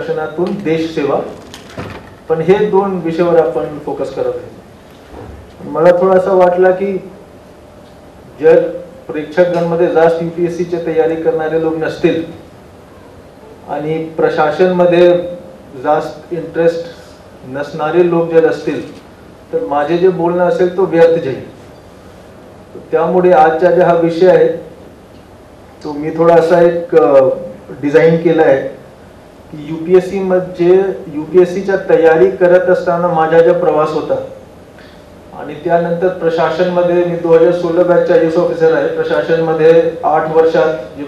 प्रशासनातून देश सेवा, पण हे दोन विषयावर आपण फोकस करत आहे. मला थोडासा वाटला की जर परीक्षकांमध्ये जास्त UPSCची तयारी करणारे लोक नसतील आणि प्रशासनमध्ये जास्त इंटरेस्ट नसणारे लोक जर असतील तर माझे जे बोलणं असेल तो व्यर्थ जाईल. त्यामुळे आजचा जो हा विषय आहे तो मी थोडासा एक डिझाईन केला आहे की UPSC मध्ये UPSCच्या तयारी करत असताना माझा जो प्रवास होता आणि त्यानंतर प्रशासनमध्ये मी 2016 बॅचचा IAS ऑफिसर आहे. प्रशासनमध्ये 8 वर्षात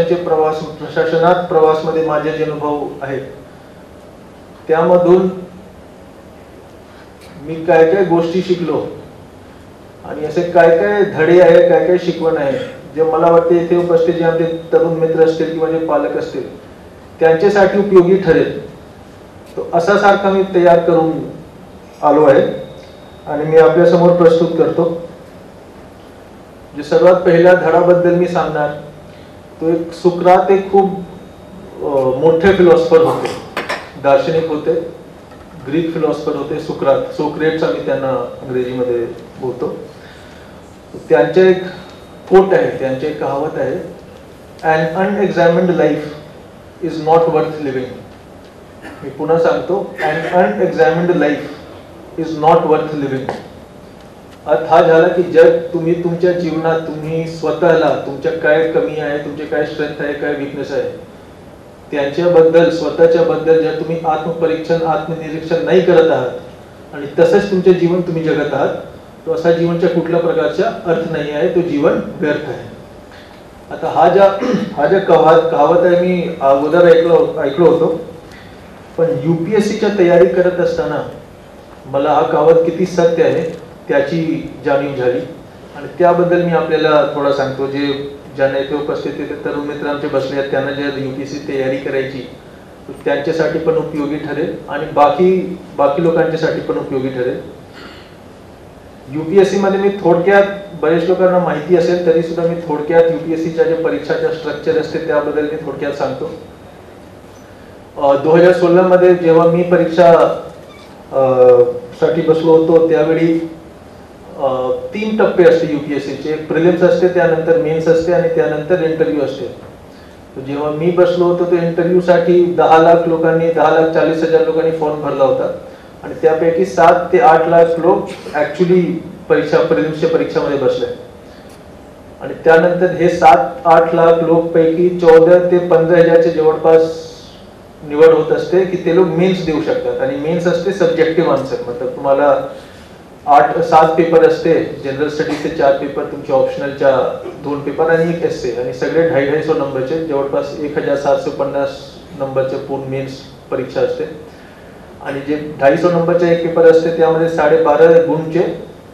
जे प्रशासनात प्रवासमध्ये माझे जे अनुभव आहेत त्यामधून मी काय काय गोष्टी शिकलो आणि असे काय काय धडे आहे, काय काय शिकवण आहे जे मला वाटते इथे उपस्थित जे आमचे तरुण मित्र असतील किंवा जे पालक असतील त्यांच्यासाठी उपयोगी ठरेल. तो असा सारखा मी तयार करून आलो आहे आणि मी आपल्या समोर प्रस्तुत करतो. जे सर्वात पहिल्या धडाबद्दल मी सांगणार तो एक सुक्रात एक खूप मोठे फिलॉसॉफर होते, दार्शनिक होते, ग्रीक फिलॉसॉफर होते. सुक्रात, सोक्रेट्स आम्ही त्यांना इंग्रजीमध्ये बोलतो. त्यांचे एक कोट आहे, त्यांची एक कहावत आहे, an unexamined life is not worth living. मी पुन्हा सांगतो, an unexamined life is not worth living. अर्थ हा झाला की जर तुम्ही तुमच्या जीवनात तुम्ही स्वतःला तुमच्या काय कमी आहे, तुमचे काय स्ट्रेंथ आहे, काय विकनेस आहे त्यांच्याबद्दल स्वतःच्या बद्दल जर तुम्ही आत्मपरीक्षण आत्मनिरीक्षण नाही करत आहात आणि तसंच तुमचे जीवन तुम्ही जगत आहात तो असा जीवनच्या कुठल्या प्रकारचा अर्थ नाही आहे, तो जीवन व्यर्थ आहे. आता हा ज्या कहावत आहे मी अगोदर ऐकलो होतो, पण UPSCच्या तयारी करत असताना मला हा कहावत किती सत्य आहे त्याची जाणीव झाली आणि त्याबद्दल मी आपल्याला थोडा सांगतो. जे ज्यांना इथे उपस्थित तरुण मित्र आमचे बसले आहेत त्यांना जर UPSC तयारी करायची त्यांच्यासाठी पण उपयोगी ठरेल आणि बाकी लोकांच्यासाठी पण उपयोगी ठरेल. UPSC मध्ये मी थोडक्यात, बरेच लोकांना माहिती असेल तरी सुद्धा मी थोडक्यात UPSCच्या जे परीक्षाच्या स्ट्रक्चर असते त्याबद्दल मी थोडक्यात सांगतो. 2016 मध्ये जेव्हा मी परीक्षा साठी बसलो होतो त्यावेळी 3 टप्पे असते UPSCचे. प्रिलिम्स असते, त्यानंतर मेन्स असते आणि त्यानंतर इंटरव्ह्यू असते. जेव्हा मी बसलो होतो तो इंटरव्ह्यू साठी 10,40,000 लोकांनी फॉर्म भरला होता आणि त्यापैकी 7 ते 8 लाख लोक ऍक्च्युली प्रिलिम्सच्या परीक्षामध्ये बसले आणि त्यानंतर हे 7-8 लाख लोक पैकी 14 ते 15,000च्या जवळपास निवड होत असते की ते लोक मेन्स देऊ शकतात. आणि मेन्स असते सब्जेक्टिव्ह आन्सर, मतलब तुम्हाला 7 पेपर असते. जनरल स्टडीजचे 4 पेपर, तुमच्या ऑप्शनलच्या 2 पेपर आणि 1 एस्से आणि सगळे 250 नंबरचे जवळपास 1750 नंबरचे पूर्ण मेन्स परीक्षा असते. आणि जे 250 नंबरचे 1 पेपर असते त्यामध्ये 12.5 गुणचे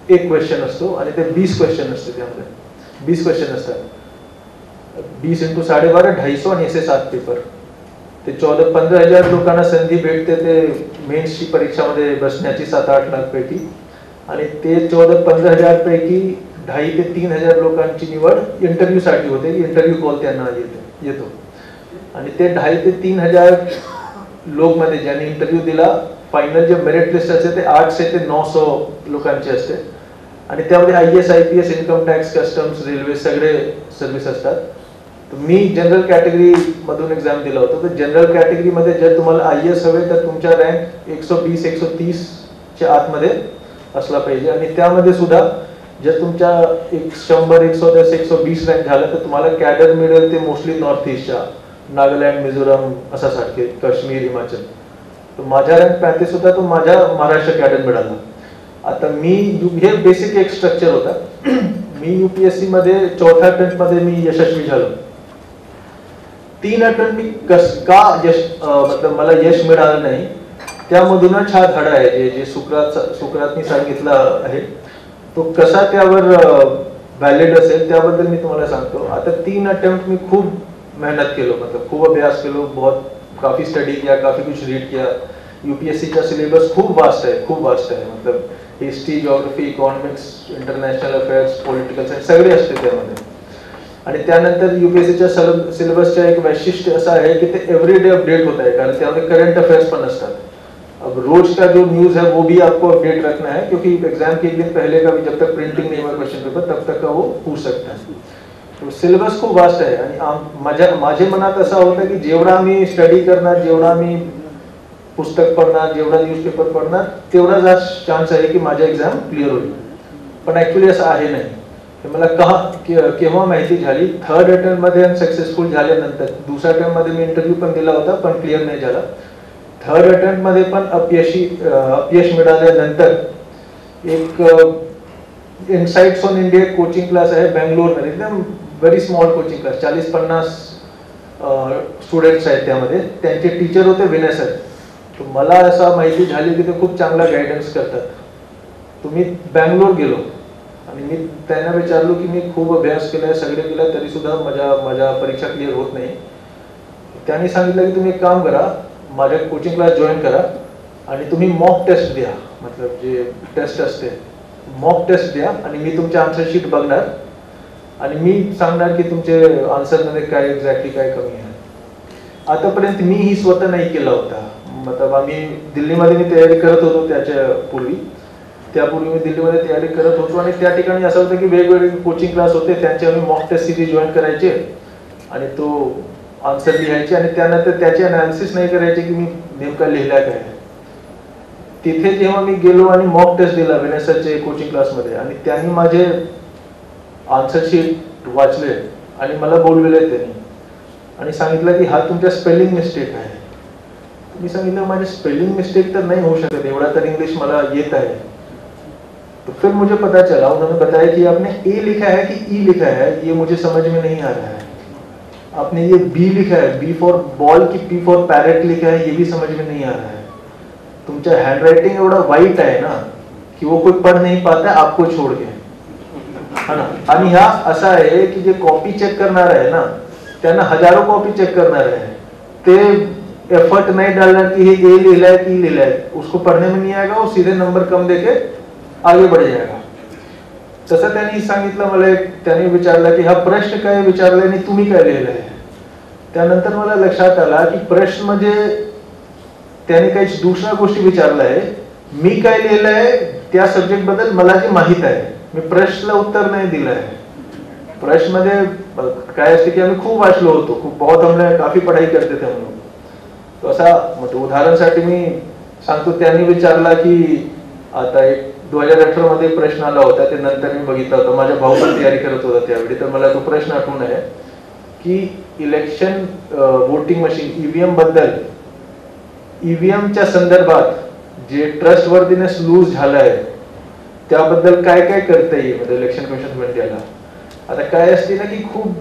1 क्वेश्चन असतो आणि ते 20 क्वेश्चन असते. त्यामध्ये 20 क्वेश्चन असतात. 20 × 12.5 250 आणि असे 7 पेपर. ते 14-15,000 लोकांना संधी भेटते ते मेन्सची परीक्षामध्ये बसण्याची 7-8 लाख पैकी आणि ते 14-15,000 पैकी 2,500 ते 3,000 लोकांची निवड इंटरव्ह्यू साठी होते. इंटरव्ह्यू कॉल त्यांना येतो आणि ते 2,500 ते 3,000 लोक मध्ये ज्यांनी इंटरव्ह्यू दिला फायनल जे मेरिट लिस्ट असते ते 800 ते 900 लोकांचे असते आणि त्यामध्ये IAS IPS income tax customs railway सगळे सर्व्हिस असतात. मी जनरल कॅटेगरी मधून एक्झाम दिला होता. तर जनरल कॅटेगरी मध्ये जर तुम्हाला IAS हवे तर तुमचा रँक 120-130 च्या आतमध्ये असला पाहिजे आणि त्यामध्ये सुद्धा जर तुमच्या 100-110-120 रँक झाला तर तुम्हाला कॅडर मिळेल ते मोस्टली नॉर्थ ईस्टच्या नागालँड, मिझोराम असा सारखे, काश्मीर, हिमाचल. तर माझा रँक 35 होता, तो माझ्या महाराष्ट्र कॅडर मिळाला. आता हे बेसिक एक स्ट्रक्चर होता. मी UPSC मध्ये 4थ्या अटेम्प्ट मध्ये मी यशस्वी झालो. 3 अटेम्प्ट मी मतलब मला यश मिळालं नाही. त्यामधूनच हा धडा आहे जे सुक्रातनी सांगितला आहे तो कसा त्यावर व्हॅलिड असेल त्याबद्दल मी तुम्हाला सांगतो. आता 3 अटेम्प्ट मी खूप मेहनत केलो, मतलब खूप अभ्यास केलो, काफी स्टडी किया, काफी कुछ रीड किया. UPSC का सिलेबस खूप वास्ट आहे. मतलब history, geography, economics, international affairs, political science सगळे असते त्यामध्ये. आणि त्यानंतर UPSCच्या सिलेबसच्या एक वैशिष्ट्य असं आहे की ते एव्हरीडे अपडेट होत आहे, कारण त्यामध्ये करंट अफेयर्स पण असतात. अब रोज का जो न्यूज है वो भी आपको अपडेट रखना है, क्योंकि एग्जाम के एक दिन पहले का भी जब तक प्रिंटिंग नहीं हुआ क्वेश्चन पेपर तब तक का वो पूछ सकता है. तो सिलेबस खूप वास्ट आहे आणि माझ्या मनात असं होतं की जेवढा मी स्टडी करणार, जेवढा मी पुस्तक पढ़ना, जेवढा न्यूजपेपर पढ़ना, तेवढा जास्त चान्स आहे की माझा एग्जाम क्लिअर होईल. पण ऍक्च्युअली असं आहे नाही. हे मला केव्हा माहिती झाली, थर्ड अटेम्प्ट मध्ये सक्सेसफुल झाल्यानंतर. दुसऱ्या अटेम्प्ट मध्ये मी इंटरव्ह्यू पण दिला होता पण क्लिअर नाही झाला. थर्ड अटेम्प्ट मध्ये पण अपयश मिळाल्यानंतर एक insights on India coaching class आहे बेंगलोरमध्ये, एकदम very small coaching class, 40-50 students आहेत त्यामध्ये. त्यांचे टीचर होते विनय सर. मला असं माहिती झाली की ते खूप चांगला गायडन्स करतात. तुम्ही बँगलोर गेलो आणि मी त्यांना विचारलो की मी खूप अभ्यास केलाय, सगळे केलं, तरी सुद्धा माझ्या परीक्षा क्लिअर होत नाही. त्यांनी सांगितलं की तुम्ही एक काम करा, माझ्या कोचिंग क्लास जॉईन करा आणि तुम्ही मॉक टेस्ट द्या. मतलब जे टेस्ट असते मॉक टेस्ट द्या आणि मी तुमचे आन्सर शीट बघणार आणि मी सांगणार की तुमचे आन्सरमध्ये काय एक्झॅक्टली काय कमी आहे. आतापर्यंत मी ही स्वतः नाही केला होता. मतलब आम्ही दिल्लीमध्ये मी तयारी करत होतो, त्यापूर्वी मी दिल्लीमध्ये तयारी करत होतो आणि त्या ठिकाणी असं होतं की वेगवेगळे कोचिंग क्लास होते, त्यांचे आम्ही मॉक टेस्ट सिरीज जॉईन करायचे आणि तो आन्सर लिहायचे आणि त्यानंतर त्याचे अनालिसिस नाही करायचे की मी नेमका लिहिला काय. तिथे जेव्हा मी गेलो आणि मॉक टेस्ट दिला विनय सरचे कोचिंग क्लासमध्ये आणि त्यांनी माझे आन्सर शीट वाचले आणि मला बोलवले त्यांनी आणि सांगितलं की हा तुमचा स्पेलिंग मिस्टेक आहे. मी सांगितलं माझे स्पेलिंग मिस्टेक तर नहीं हो सकते, एवढा तर इंग्लिश मला येत है. तो फिर मुझे पता चला, उन्होंने बताया कि आपने ए लिखा है कि ई लिखा है, ये मुझे समझ में नहीं आ रहा है. आपने ये बी लिखा है, बी फॉर बॉल की पी फॉर पैरेट लिखा है, ये भी समझ में नहीं आ रहा है. तुमचा हैंडराइटिंग एवढा वाईट आहे ना कि वो कोई पढ़ नहीं पाता है आपको छोड़ के, है ना. आणि ह्या असा आहे की जे कॉपी चेक करणार आहे ना, त्यांना हजारों कॉपी चेक करणार आहे, ते एफर्ट नहीं डालना कि ये ए लिखा है कि ई लिखा है, उसको पढ़ने में नहीं आएगा, वो सीधे नंबर कम देके आगे बढ़ जाएगा. तसं त्यांनी सांगितलं मला. त्यांनी विचारलं की हा प्रश्न काय विचारलाय आणि तुम्ही काय लिहिलंय. त्यानंतर मला लक्षात आला की प्रश्न म्हणजे त्यांनी काही दुसऱ्या गोष्टी विचारलाय, मी काय लिहिलंय त्या सब्जेक्ट बद्दल मला जे माहित आहे, मी प्रश्नाला उत्तर नाही दिलंय. प्रश्न मध्ये काय असते की आम्ही खूप वाचलो होतो, बहुत हमने काफी पढ़ाई करते थे हम लोग. तो असा मतलब उदाहरणासाठी मी सांगतो, त्यांनी विचारला की आता एक 2018 मध्ये प्रश्न आला होता, ते नंतर मी बघितला होता, माझा भाऊ पण तयारी करत होता त्यावेळी, तर मला तो प्रश्न आठवण आहे की इलेक्शन वोटिंग मशीन ईव्हीएम बद्दल, ईव्हीएमच्या संदर्भात जे ट्रस्टवर्दीनेस लूज झालाय त्याबद्दल काय काय करता येईल म्हणजे इलेक्शन कमिशन ऑफ इंडियाला. आता काय असते ना की खूप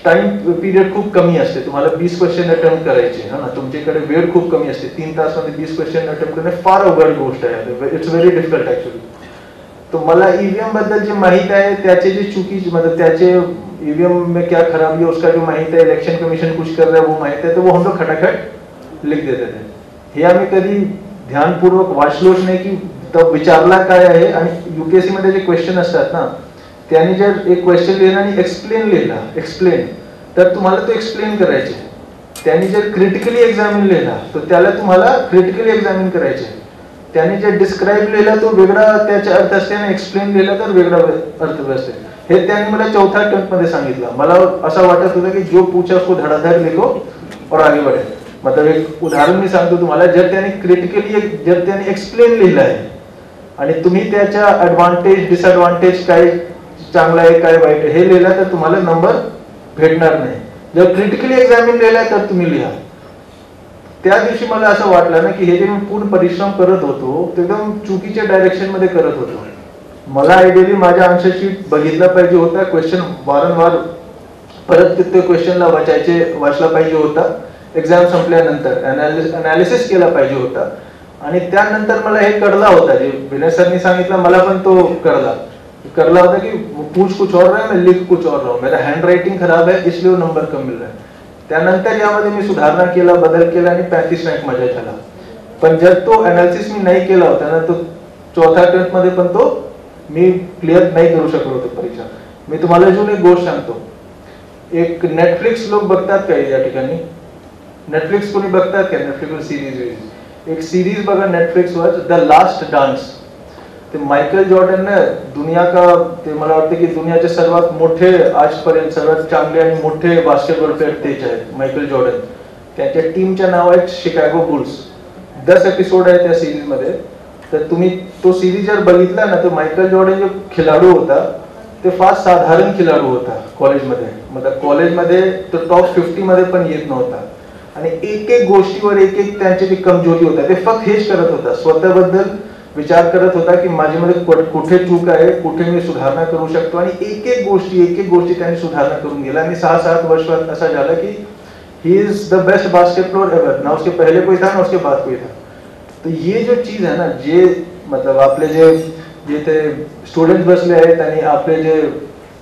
टाइम पीरियड खूप कमी असते, तुम्हाला 20 क्वेश्चन अटेम्प्ट करायचे है ना, तुमच्याकडे वेळ खूप कमी असते. 3 तासामध्ये 20 क्वेश्चन अटेम्प्ट करणे फार अवघड गोष्ट आहे. It's very difficult actually. तो मला ईवीएम बद्दल जे माहित आहे त्याचे जे चुकी मतलब त्याचे ईवीएम में क्या खराबी है उसका जो माहित है, इलेक्शन कमीशन कुछ कर रहा है वो माहित है, तो वो हम लोग खटाखट लिख देते थे. हे आम्ही कधी ध्यानपूर्वक वाचलोच नाही की तो विचारला काय आहे. आणि यूपीएससी मध्ये जे क्वेश्चन असतात ना, त्यांनी जर एक क्वेश्चन लिहिला आणि एक्सप्लेन लिहिला, एक्सप्लेन, तर तुम्हाला तो एक्सप्लेन करायचे. त्यांनी जर क्रिटिकली एक्झामिन लिहिला तर त्याला तुम्हाला क्रिटिकली एक्झामिन करायचे. त्यांनी जर डिस्क्राइब लिहिला तो वेगळा त्याचा अर्थ असते आणि एक्सप्लेन लिहिला तर वेगळा अर्थ असते. हे त्यांनी मला चौथा अटेम्प्ट मध्ये सांगितलं. मला असं वाटत होतं की जो पूछा उसको धडाधड लिखो और आगे बढ़े. मतलब एक उदाहरण मी सांगतो तुम्हाला, जर त्यांनी क्रिटिकली जर त्यांनी एक्सप्लेन लिहिलं आहे आणि तुम्ही त्याच्या ऍडव्हान्टेज डिसएडव्हान्टेज काय चांगला आहे काय वाईट आहे हे लिहिला तर तुम्हाला नंबर भेटणार नाही. जर क्रिटिकली एक्झामिन लिहिला तर तुम्ही लिहा. त्या दिवशी मला असं वाटलं ना की हे जे मी पूर्ण परिश्रम करत होतो ते एकदम चुकीच्या डायरेक्शन मध्ये करत होतो. मला आयडियली माझा आन्सर शीट बघितला पाहिजे होता, क्वेश्चन वारंवार परत ते क्वेश्चनला वाचला पाहिजे होता, एक्झाम संपल्यानंतर अनालिसिस केला पाहिजे होता. आणि त्यानंतर मला हे कळला होता, जे विनय सरनी सांगितलं मला पण तो करला होता की पूछ कुछ और रहा है, मैं लिख कुछ और रहा हूँ, मेरा हैंड राइटिंग खराब है इसलिए नंबर कम मिल रहा है. त्यानंतर यामध्ये मी सुधारणा केला, बदल केला आणि 35 रँक माझा झाला. पण जर तो अनालिसिस मी नाही केला होता ना, तो चौथ्या अटेम्प्ट मध्ये पण तो मी क्लिअर नाही करू शकलो होतो परीक्षा. मी तुम्हाला अजून एक गोष्ट सांगतो एक नेटफ्लिक्स लोक बघतात का या ठिकाणी? नेटफ्लिक्स कोणी बघतात का? नेटफ्लिक्स सिरीज, एक सिरीज बघा नेटफ्लिक्सवर, द लास्ट डान्स. ते मायकल जॉर्डन ने दुनिया का, ते मला वाटतं की दुनियाचे सर्वात मोठे आजपर्यंत सर्वात चांगले आणि मोठे बास्केटबॉल प्लेयर तेच आहेत, मायकल जॉर्डन. त्याच्या टीमच्या नाव आहेत शिकागो बुल्स. 10 एपिसोड आहे त्या सिरीज मध्ये. तर तुम्ही तो सिरीज जर बघितला ना, तर मायकल जॉर्डन जो खिलाडू होता ते फार साधारण खिलाडू होता कॉलेजमध्ये. मतलब कॉलेजमध्ये तो टॉप 50 मध्ये पण येत नव्हता. आणि एक एक गोष्टीवर एक एक त्यांची जी कमजोरी होता, ते फक्त हेच करत होता, स्वतःबद्दल विचार करत होता की माझ्यामध्ये कुठे चूक आहे, कुठे मी सुधारणा करू शकतो. आणि एक एक गोष्टी त्यांनी सुधारणा करून गेला. आणि 6-7 वर्षात असा झाला की he is the best basketballer ever. ना उसके पहले कोई था ना उसके बाद कोई था. तो ये जो चीज है ना, जे मतलब आपले जे ते स्टुडंट बसले आहेत आणि आपले जे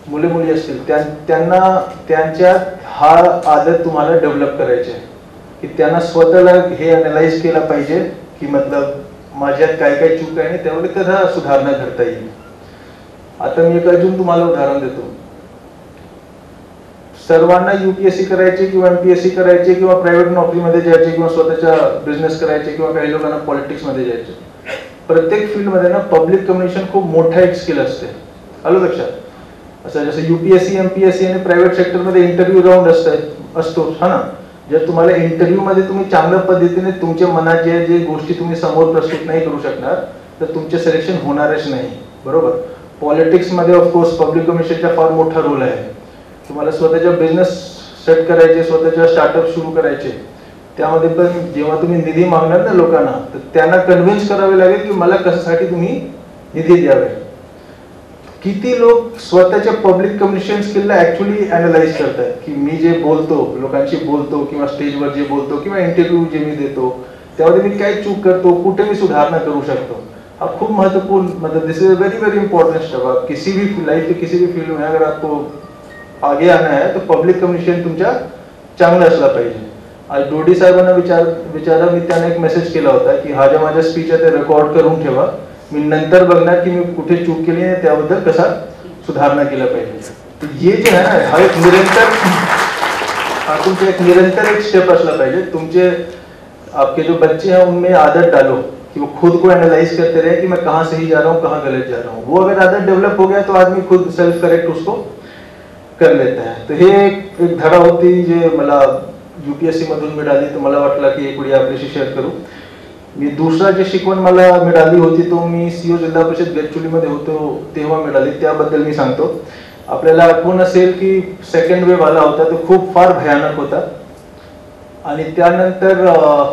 मुले मुली असतील त्यांना त्यांच्यात हा आदत तुम्हाला डेव्हलप करायचे आहे की त्यांना स्वतःला हे अनालाइज केला पाहिजे की मतलब माझ्यात काय काय चूक आहे आणि त्यामध्ये कसा सुधारणा करता येईल. आता मी एक अजून तुम्हाला उदाहरण देतो. सर्वांना यूपीएससी करायचे किंवा एमपीएससी करायचे किंवा प्रायव्हेट नोकरीमध्ये जायचे किंवा स्वतःचा बिझनेस करायचे किंवा काही लोकांना पॉलिटिक्स मध्ये जायचे. प्रत्येक फील्ड मध्ये ना पब्लिक कम्युनिकेशन खूप मोठा एक स्किल असते. आलं लक्षात? असं जसं यूपीएससी एमपीएससी आणि प्रायव्हेट सेक्टर मध्ये इंटरव्ह्यू राऊंड असतो हा ना. जर तुम्हाला इंटरव्ह्यू मध्ये तुम्ही चांगल्या पद्धतीने तुमच्या मनात जे गोष्टी तुम्ही समोर प्रस्तुत नाही करू शकणार तर तुमचे सिलेक्शन होणारच नाही. बरोबर? पॉलिटिक्स मध्ये ऑफकोर्स पब्लिक कम्युनिकेशनचा फार मोठा रोल आहे. तुम्हाला स्वतःचा बिझनेस सेट करायचे, स्वतःचा स्टार्टअप सुरू करायचे, त्यामध्ये पण जेव्हा तुम्ही निधी मागणार ना लोकांना, तर त्यांना कन्व्हिन्स करावे लागेल की मला कशासाठी तुम्ही निधी द्यावे. किती लोक स्वतःच्या पब्लिक कम्युनिकेशन स्किलला ऍक्च्युअली अनालाइज करतात की मी जे बोलतो, लोकांशी बोलतो किंवा स्टेजवर जे बोलतो किंवा इंटरव्ह्यू जे मी देतो त्यामध्ये मी काय चूक करतो, कुठे मी सुधारणा करू शकतो. हा खूप महत्वपूर्ण, मतलब this is very very important step. आप किसी भी लाइफ के किसी भी फील्ड में अगर आपको आगे आना है तो पब्लिक कम्युनिकेशन तुमचा चांगला असला पाहिजे. आज डोडी साहेबांना विचारा मी त्यांना एक मेसेज केला होता की हा जो माझा स्पीच आहे ते रेकॉर्ड करून ठेवा, मी नंतर बघणार की मी कुठे चूक केली आहे त्याबद्दल कसा सुधारणा केला पाहिजे. तो ये जो है ना, हा एक निरंतर, हा तुमचा एक निरंतर एक स्टेप असला पाहिजे. तुमचे आपके जो बच्चे हैं उनमें आदत डालो कि वो खुद को एनालाइज करते रहे कि मैं कहाँ सही जा रहा हूँ, कहाँ गलत जा रहा हूँ. वो अगर आदत डेवलप हो गया तो आदमी खुद सेल्फ करेक्ट उसको कर लेता है. तो हे एक धडा होती जे मला यूपीएससी मधून मिळाली, तर मला वाटलं की एक वेळी आपल्याशी शेअर करू. मी दुसरा जे शिकवण मला मिळाली होती तो मी सीओ जिल्हा परिषद गडचिरोलीमध्ये होतो तेव्हा मिळाली. त्याबद्दल मी सांगतो. आपल्याला आठवण असेल की सेकंड वेव्ह आला होता, तो खूप फार भयानक होता. आणि त्यानंतर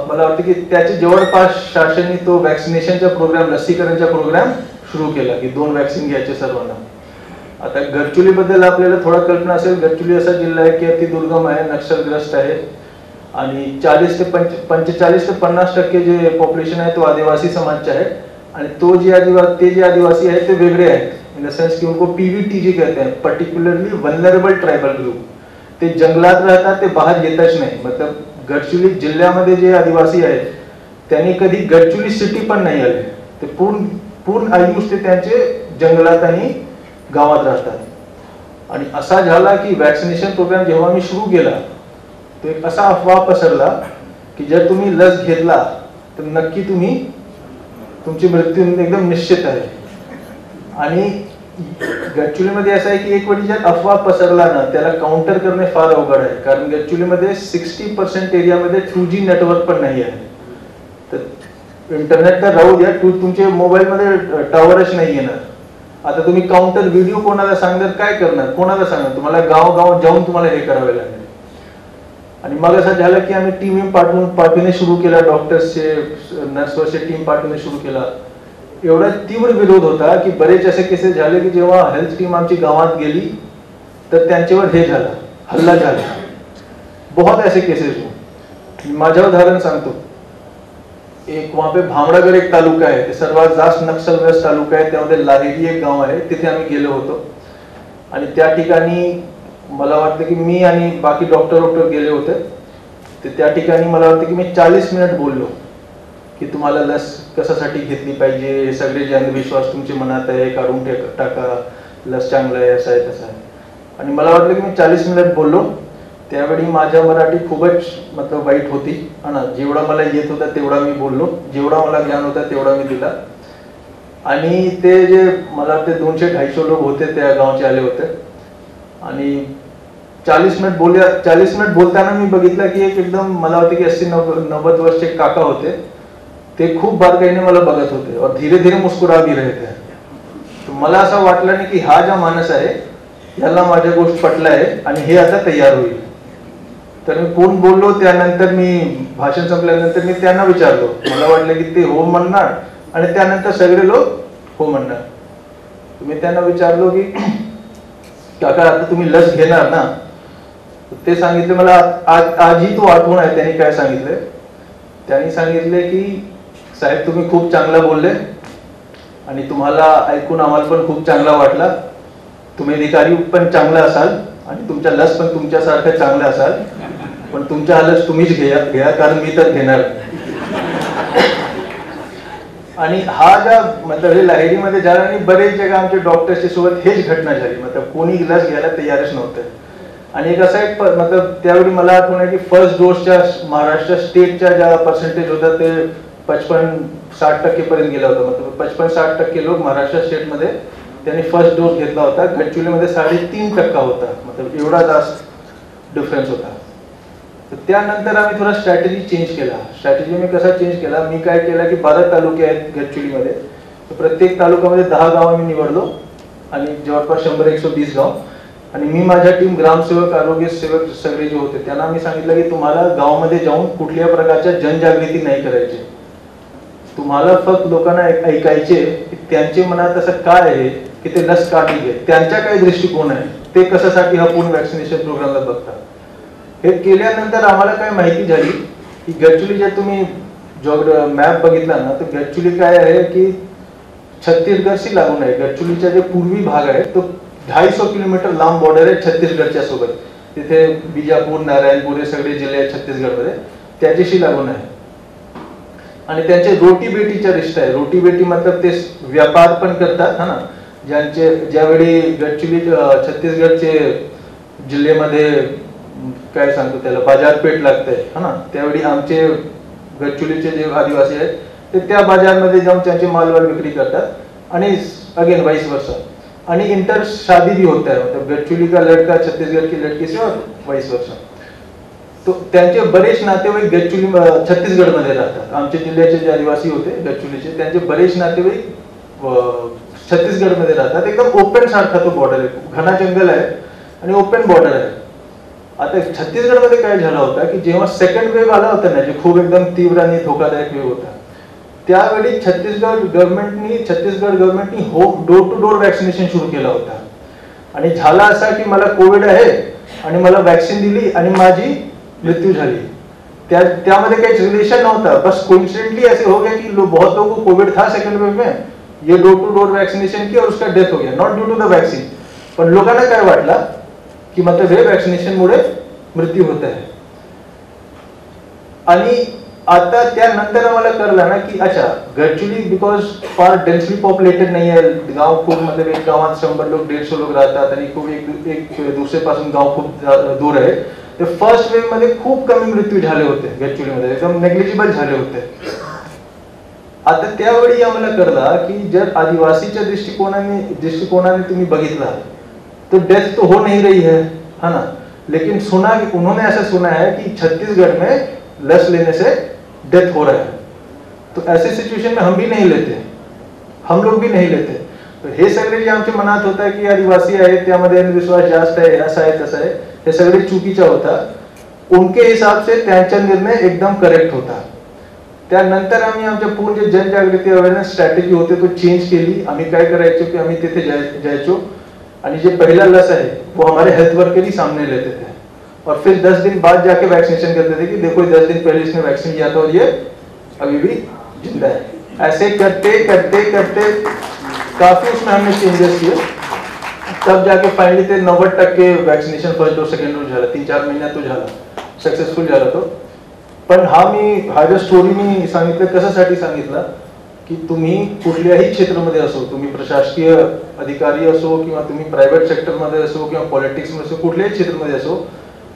मला वाटतं की त्याचे जवळपास शासनाने तो वॅक्सिनेशनचा प्रोग्राम, लसीकरणचा प्रोग्राम सुरू केला की 2 वॅक्सिन घ्यायचे सर्वांना. आता गडचिरोली बद्दल आपल्याला थोडा कल्पना असेल. गडचिरोली असा जिल्हा आहे की अति दुर्गम आहे, नक्षलग्रस्त आहे आणि 45 ते 50% जे पॉप्युलेशन आहे तो आदिवासी समाजचे आहे. आणि ते जे आदिवासी आहेत ते वेगळे आहेत, इन द सेंस की उनको पीवीटीजी कहते हैं, पर्टिक्युलरली वल्नरेबल ट्रायबल ग्रुप. ते जंगलात राहतात, ते बाहेर येतच नाही. मतलब गडचिरोली जिल्ह्यामध्ये जे आदिवासी आहेत त्यांनी कधी गडचिरोली सिटी पण नाही आले. ते पूर्ण आयुष्य ते त्यांचे जंगलात आणि गावात राहतात. आणि असा झाला की वॅक्सिनेशन प्रोग्राम जेव्हा मी सुरू केला तो एक असा अफवा पसरला की जर तुम्ही लस घेतला तर नक्की तुमची मृत्यू एकदम निश्चित आहे. आणि गडचिरोलीमध्ये असं आहे की एक वेळी जर अफवा पसरला ना त्याला काउंटर करणे फार अवघड आहे. कारण गडचिरोलीमध्ये 60% एरियामध्ये 2G नेटवर्क पण नाही आहे. तर इंटरनेट तर राहू द्या, तुमच्या मोबाईलमध्ये टॉवरच नाही येणार. आता तुम्ही काउंटर व्हिडिओ कोणाला सांगणार, काय करणार, कोणाला सांगणार? तुम्हाला गाव जाऊन तुम्हाला हे करावे लागेल. आणि मग असं झालं की आम्ही टीम पाठवणे सुरू केला, डॉक्टर्सचे, नर्सवरचे टीम पाठवणे सुरू केला. एवढा तीव्र विरोध होता की बरेच असे केसेस झाले की जेव्हा हेल्थ टीम आमची गावात गेली तर त्यांच्यावर हे झाला, हल्ला झाला. बहुत ऐसे केसेस हुए. माझं उदाहरण सांगतो. एक वहां पे भामरागड एक तालुका आहे, ते सर्वात जास्त नक्षलग्रस्त तालुका आहे. त्यामध्ये लाहेरी एक गाव आहे, तिथे आम्ही गेलो होतो. आणि त्या ठिकाणी मला वाटतं की मी आणि बाकी डॉक्टर गेले होते. तर त्या ठिकाणी मला वाटतं की मी 40 मिनिट बोललो की तुम्हाला लस कशासाठी घेतली पाहिजे, हे सगळे जे अंधविश्वास तुमच्या मनात आहे काढून टाका, लस चांगलं आहे, असं आहे तसं आहे. आणि मला वाटलं की मी 40 मिनिट बोललो. त्यावेळी माझ्या मराठी खूपच मतलब वाईट होती ना. जेवढा मला येत होता तेवढा मी बोललो, जेवढा मला ज्ञान होता तेवढा मी दिला. आणि ते जे मला वाटते 200-250 लोक होते त्या गावचे आले होते. आणि 40 मिनिट बोलताना मी बघितलं की एक एकदम मला वाटतं की 80-90 वर्षचे काका होते. ते खूप बारकाईने मला बघत होते और धीरे धीरे मुस्कुरा भी रहे थे. मला असं वाटलं नाही की हा जो माणूस आहे याला माझ्या गोष्ट पटलं आहे आणि हे आता तयार होईल. तर मी पूर्ण बोललो. त्यानंतर मी भाषण संपल्यानंतर मी त्यांना विचारलो. मला वाटलं की ते हो म्हणणार आणि त्यानंतर सगळे लोक हो म्हणणार. मी त्यांना विचारलो की काका आता तुम्ही लस घेणार ना. ते सांगितले मला आजही तो आठवण आहे. त्यांनी काय सांगितले, त्यांनी सांगितले की साहेब तुम्ही खूप चांगलं बोलले आणि तुम्हाला ऐकून आम्हाला पण खूप चांगला वाटला. तुम्ही अधिकारी पण चांगला असाल आणि तुमच्या लस पण तुमच्यासारखं चांगलं असाल, पण तुमच्या लस तुम्हीच घ्या कारण मी तर घेणार. आणि हा ज्या मतलब हे लाहेरीमध्ये झाला आणि बरेच जगा आमच्या डॉक्टरच्या सोबत हेच घटना झाली. मतलब कोणी लस घ्यायला तयारच नव्हतं. आणि एक असा एक मतलब त्यावेळी मला आठवण आहे की फर्स्ट डोसच्या महाराष्ट्र स्टेटच्या ज्या पर्सेंटेज होता ते 55-60% पर्यंत गेला होता. मतलब 55-60% लोक महाराष्ट्र स्टेटमध्ये त्यांनी फर्स्ट डोस घेतला होता. गडचिरोलीमध्ये 3.5% होता. मतलब एवढा जास्त डिफरन्स होता. तर त्यानंतर आम्ही थोडा स्ट्रॅटेजी चेंज केला. स्ट्रॅटेजी मी कसा चेंज केला, मी काय केला की 12 तालुके आहेत गडचिरोलीमध्ये. तर प्रत्येक तालुक्यामध्ये 10 गाव मी निवडलो आणि जवळपास 100-120 गाव. आणि मी माझ्या टीम ग्रामसेवक, आरोग्य सेवक सगळे जे होते त्यांना मी सांगितलं की तुम्हाला गावामध्ये जाऊन कुठल्या प्रकारच्या जनजागृती नाही करायची. तुम्हाला फक्त लोकांना ऐकायचे की त्यांचे मनात असं काय आहे की ते लस का नाही घेत, त्यांचा काय दृष्टिकोन आहे, ते कशासाठी हा पूर्ण वॅक्सिनेशन प्रोग्रामला बघतात. हे केल्यानंतर आम्हाला काय माहिती झाली की गडचिरोली जर तुम्ही मॅप बघितला ना तर गडचिरोली काय आहे की छत्तीसगडशी लागून आहे. गडचिरोलीचा जे पूर्वी भाग आहे तो 250 किलोमीटर लांब बॉर्डर आहे छत्तीसगडच्या सोबत. तिथे बिजापूर, नारायणपूर हे सगळे जिल्हे आहेत छत्तीसगडमध्ये, त्याच्याशी लागून आहे. आणि त्यांचे रोटी बेटीचा रिश्ता आहे. रोटी बेटी मतलब ते व्यापार पण करतात हा ना. ज्यावेळी गडचिरोली छत्तीसगडचे जिल्ह्यामध्ये काय सांगतो त्याला बाजारपेठ लागते हा ना, त्यावेळी आमचे गडचिरोलीचे जे आदिवासी आहेत ते त्या बाजारमध्ये जाऊन त्यांचे मालवाल विक्री करतात आणि अगेन वाइस वर्सा. आणि इंटर शादी भी होता है. मतलब गडचिरोली का लड़का छत्तीसगढ़ की लड़की से और वाइस वर्सा. तो त्यांचे बरेच नातेवाईक गडचिरोली छत्तीसगडमध्ये राहतात. आमच्या जिल्ह्याचे जे आदिवासी होते गडचिरोलीचे त्यांचे बरेच नातेवाईक छत्तीसगडमध्ये राहतात. एकदम ओपन सारखा तो बॉर्डर आहे, घना जंगल आहे आणि ओपन बॉर्डर आहे. आता छत्तीसगडमध्ये काय झालं होतं की जेव्हा सेकंड वेव्ह आला होता ना, जे खूप एकदम तीव्र आणि धोकादायक वेव्ह होता, त्यावेळी छत्तीसगड गव्हर्नमेंटनी home door to door vaccination सुरू केला होता. आणि झाला असा की मला कोविड आहे आणि मला वॅक्सिन दिली आणि माझी मृत्यू झाली. त्यामध्ये काही रिलेशन नव्हता, बस कोइंसिडेंटली ऐसे हो गया कि बहुत लोगों को कोविड था सेकंड वेव में, ये डोर टू डोर वैक्सीनेशन की और उसका डेथ हो गया, not due to the vaccine. पण लोकांना काय वाटला की मतलब हे वॅक्सिनेशन मुळे मृत्यू होत आहे. आणि आता त्यानंतर आम्हाला कळलं ना की अच्छा गडचिरोली बिकॉज फार डेन्सली पॉप्युलेटेड नाही आहे. गाव खूप मतलब एक गावात 100 लोक 150 लोक राहतात आणि खूप एक दुसऱ्यापासून गाव खूप दूर आहे. ते फर्स्ट वेव्ह मध्ये खूप कमी मृत्यू झाले होते गडचिरोलीमध्ये, एकदम नेग्लिजिबल झाले होते. आता त्यावेळी आम्हाला कळला की जर आदिवासीच्या दृष्टिकोनाने तुम्ही बघितला तो डेथ तो हो नहीं रही है है ना, लेकिन उन्होंने ऐसा सुना है कि छत्तीसगढ़ में लस लेने से डेथ हो रहा है. तो ऐसे सिचुएशन में हम भी नहीं लेते, हम लोग भी नहीं लेते. तो हे सगळे जे आमच्या मनात होता की आदिवासी आहे त्यामध्ये विश्वास जास्त आहे, असं आहे तसं आहे, हे सगळे चुकीचा होता. उनके हिसाब से त्यांचा निर्णय एकदम करेक्ट होता. त्यानंतर आम्ही आमच्या पूर्ण जनजागृती अवेअरनेस स्ट्रॅटेजी होते तो चेंज केली. आम्ही काय करायचो की आम्ही तिथे जायचो आणि जे पहिला लस आहे वो हमारे हेल्थ वर्कर ही सामने लेते थे और फिर 10 दिन बाद जाके वैक्सीनेशन करते थे कि देखो 10 दिन पहले इसने वैक्सीन किया था और ये अभी भी जिंदा है. ऐसे करते करते करते काफी उसमें हमने चेंजेस किए. तब जाके फाइनली ते 90% vaccination first dose second dose झाला. 3-4 महिन्यात तो झाला, सक्सेसफुल झाला तो. पण हा जो स्टोरी मी सांगितलं कशासाठी सांगितलं की तुम्ही कुठल्याही क्षेत्रामध्ये असो, तुम्ही प्रशासकीय अधिकारी असो किंवा तुम्ही प्रायव्हेट सेक्टरमध्ये असो किंवा पॉलिटिक्समध्ये असो, कुठल्याही क्षेत्रामध्ये असो,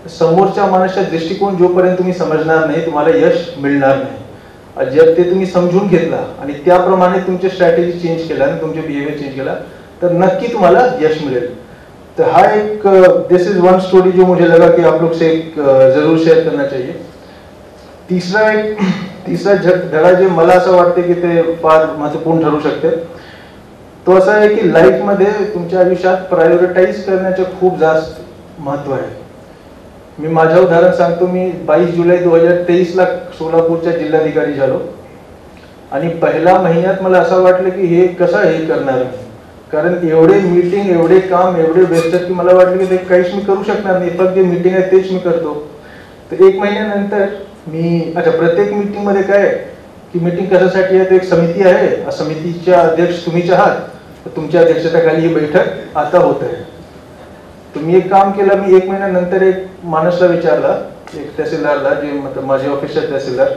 समोरच्या माणसाचा दृष्टिकोन जोपर्यंत तुम्ही समजणार नाही तुम्हाला यश मिळणार नाही. जर ते तुम्ही समजून घेतला आणि त्याप्रमाणे तुमची स्ट्रॅटेजी चेंज केला आणि तुमचे बिहेवियर चेंज केला तर नक्की तुम्हाला यश मिळेल. तो हा एक दिस इज वन स्टोरी जो मुझे लगा कि आप लोग से एक जरूर शेअर करना चाहिए. तीसरा धडा जे मला असं वाटते की ते फार महत्वपूर्ण ठरू शकते तो असा आहे की लाईफ मध्ये तुमच्या आयुष्यात प्रायोरिटाईज करण्याचे खूप जास्त महत्व आहे. मी माझं उदाहरण सांगतो. मी 22 जुलै 2023 ला सोलापूरच्या जिल्हाधिकारी झालो आणि पहिल्या महिन्यात मला असं वाटलं की हे कसं हे करणार मी, कारण एवढे मीटिंग एवढे काम एवढे व्यस्त की मला वाटलं की ते काहीच मी करू शकणार नाही, फक्त जे मीटिंग आहे तेच मी करतो. तर एक महिन्यानंतर मी प्रत्येक मीटिंग मध्ये काय की मीटिंग कशासाठी आहे, तर एक समिती आहे, समितीच्या अध्यक्ष तुम्हीच आहात, तर तुमच्या अध्यक्षतेखाली ही बैठक आता होत आहे. तुम्ही एक काम केलं. मी एक महिन्यानंतर एक माणसाला विचारला, एक तहसीलदारला जे मतलब माझे ऑफिसर तहसीलदार,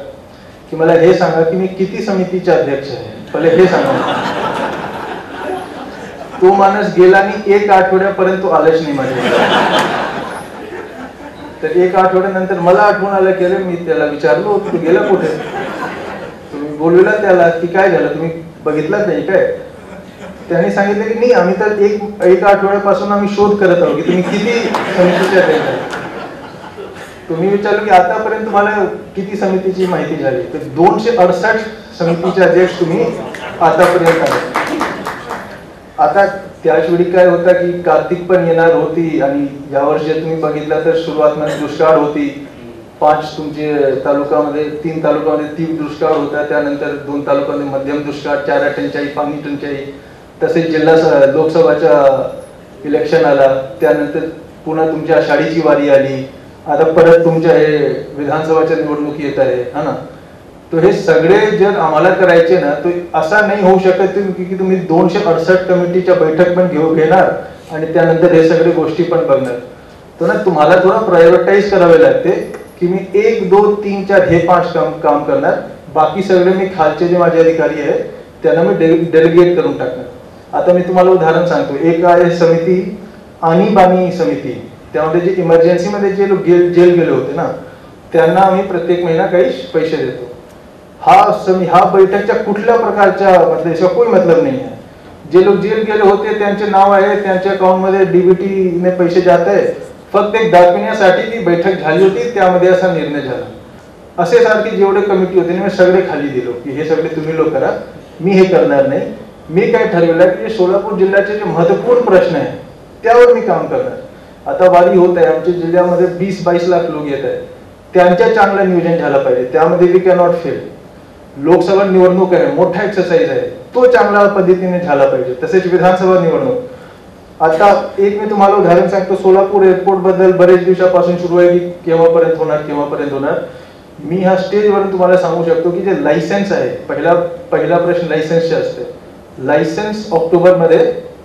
की मला हे सांगा की मी किती समितीचे अध्यक्ष आहे, पहिले हे सांगा. तो माणूस गेला आणि 1 आठवड्यापर्यंत तो आलाच नाही माझ्या. तर 1 आठवड्यानंतर मला आठवण आलं केलं. मी त्याला विचारलो तू गेला कुठे, तुम्ही बोलविला त्याला की काय झालं, तुम्ही बघितलं नाही काय. त्यांनी सांगितलं की नाही आम्ही तर एक आठवड्यापासून आम्ही शोध करत आहोत की तुम्ही किती समितीचे अध्यक्ष आहे. तुम्ही विचारलं की आतापर्यंत तुम्हाला किती समितीची माहिती झाली, तर 268 समितीचे अध्यक्ष तुम्ही आतापर्यंत आले. आता त्याच वेळी काय होता की कार्तिक पण येणार होती आणि यावर्षी तुम्ही बघितलं तर सुरुवातमध्ये दुष्काळ होती. 5 तुमचे तालुक्यामध्ये 3 तालुक्यामध्ये तीव्र दुष्काळ होता, त्यानंतर 2 तालुक्यामध्ये मध्यम दुष्काळ, चारा टंचाई, पाणी टंचाई, तसेच जिल्हा लोकसभाच्या इलेक्शन आला, त्यानंतर पुन्हा तुमच्या शाळेची वारी आली, आता परत तुमच्या हे विधानसभाच्या निवडणूक येत आहे हा ना. तो हे सगळे जर आम्हाला करायचे ना तो असा नाही होऊ शकत की तुम्ही 268 कमिटीच्या बैठक पण घेणार आणि त्यानंतर हे सगळे गोष्टी पण बघणार. तो ना तुम्हाला थोडा प्रायोरिटाईज करावे लागते की मी 1, 2, 3, 4 हे 5 काम करणार, बाकी सगळे मी खालचे जे माझे अधिकारी आहेत त्यांना मी डेलिगेट करून टाकणार. आता मी तुम्हाला उदाहरण सांगतो. एक आहे समिती आणीबाणी समिती, त्यामध्ये जे इमर्जन्सी मध्ये जे लोक जेल गेले होते ना त्यांना आम्ही प्रत्येक महिना काही पैसे देतो. हा बैठकच्या कुठल्या प्रकारच्या मतलब कोई मतलब नाही आहे. जे लोक जेल गेले होते त्यांचे नाव आहे, त्यांच्या अकाउंट मध्ये डीबीटी ने पैसे जात आहे, फक्त एक दाखवण्यासाठी ती बैठक झाली होती त्यामध्ये असा निर्णय झाला. असे सारखी जेवढे कमिटी होते मी सगळे खाली दिलो की हे सगळे तुम्ही लोक करा, मी हे करणार नाही. मी काय ठरवलं की सोलापूर जिल्ह्याचे जे महत्वपूर्ण प्रश्न आहे त्यावर मी काम करणार. आता वारी होत आहे, आमच्या जिल्ह्यामध्ये 20-22 लाख लोक येत आहेत, त्यांच्या चांगलं नियोजन झालं पाहिजे, त्यामध्ये we can not fail. Lok Sabha निवडणूक आहे, मोठा एक्सरसाइज आहे, तो चांगल्या पद्धतीने झाला पाहिजे. तसेच विधानसभा निवडणूक. आता एक मी तुम्हाला उदाहरण सांगतो. सोलापूर एअरपोर्ट बद्दल बरेच दिवसापासून सुरू आहे की केव्हापर्यंत होणार. मी ह्या स्टेजवरून तुम्हाला सांगू शकतो की जे लायसन्स आहे, पहिला प्रश्न लायसन्सचे असते. लायसन्स ऑक्टोबर मध्ये